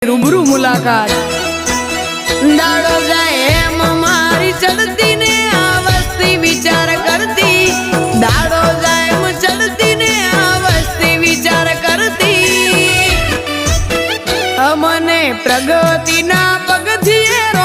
રૂબરૂ મુલાકાત દાડો જાય એમ મારી ચડતી ને આ વસ્તી વિચાર કરતી દાડો જાય એમ ચડતી ને આ વસ્તી વિચાર કરતી અમને પ્રગતિના પગથિયે